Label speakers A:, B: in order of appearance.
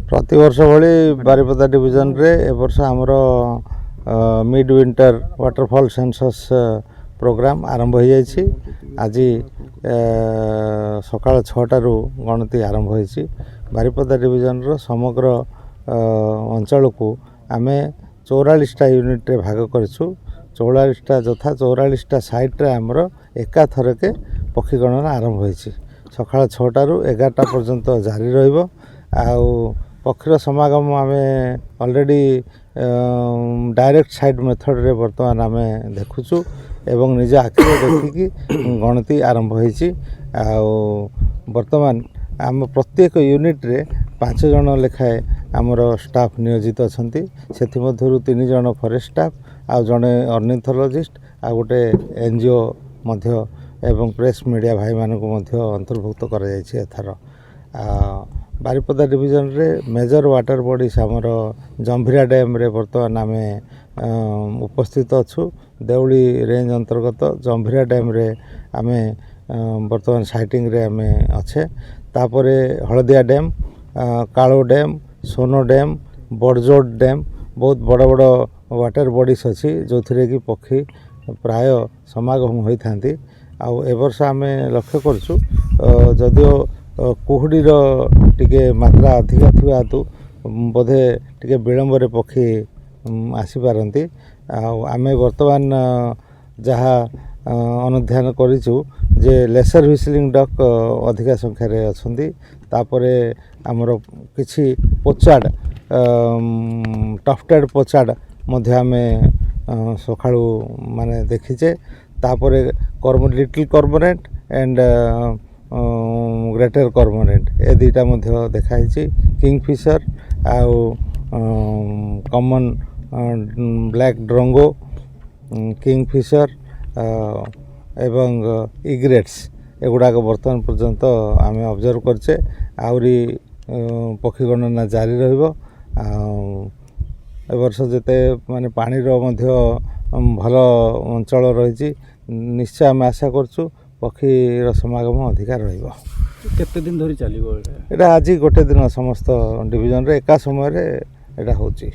A: प्रतिवर्ष भली बारिपदा डिविजन रे ए वर्ष हमर mid winter waterfowl census programme आरंभ हो जाइए। आज सकाल 6टारू गणति आरंभ होइछि। बारिपदा डिविजन रो समग्र अंचल को आम 44टा यूनिट रे भाग करछु। 44टा यथा 44टा साइट रे आमर एका थरके पक्षी गणना आरंभ होइछि। सकाल 6टारू 11टा पर्यंत जारी रहिबो। आउ पक्षीर समागम आम ऑलरेडी डायरेक्ट साइड मेथड रे वर्तमान आम देखुछु एवं निज आखि देखिकी गणति आरंभ होइछि। आउ वर्तमान आम प्रत्येक यूनिट रे 5 जन लेखाए आमर स्टाफ नियोजित अछंती। सेथि मध्यरु 3 जन फॉरेस्ट स्टाफ आ जने ऑर्निथोलॉजिस्ट आ गोटे एनजीओ मध्य एवं प्रेस मीडिया भाई मानक मध्य अंतर्भुक्त करा जायछि। एथर बारिपदा डिविजन रे मेजर वाटर बॉडीज आमर जंभिरा डैम रे वर्तमान आम उपस्थित अच्छु। देउली रेंज अंतर्गत जंभिरा डैम रे आम वर्तमान साइटिंग रे आम अच्छे। तापरे हलदिया डैम, कालो डैम, सोनो डैम, बड़जोड़ डैम बहुत बड़ बड़ वाटर बॉडीज अच्छी जो थी कि पक्षी प्राय समागम होता। आउ ए वर्ष आम लक्ष्य करछु जदिओ कुहुडीर टिके मात्रा अधिका थिबा हेतु बोधे टिके विलंब रे पक्षी आसीपारती। आमे वर्तमान जहा अनुध्यान करिछु जे लेसर व्हिसलिंग डक अधिका संख्या रे अछंती। तापरे हमर किछि पोचाड टफ्टेड पोचाड मध्य आमे सखाळु माने देखिचे। तापरे little cormorant and greater cormorant ए दुईटा मध्य देखाई। किंगफिशर आउ कॉमन ब्लैक ड्रंगो, किंगफिशर एवं इग्रेट्स एगुड़ाक बर्तमान पर्यंत आम ऑब्जर्व करचे। आउरी पक्षी गणना जारी रहिबो। ए वर्ष जेते माने पानी रो मध्य भल अंचल रही निश्चय आम आशा करछु पक्षीर समागम अधिकार रहिबो।
B: केते दिन धरि चलिबो
A: एटा आज गोटे दिन समस्त डिविजन रे एका समय रे एटा होची।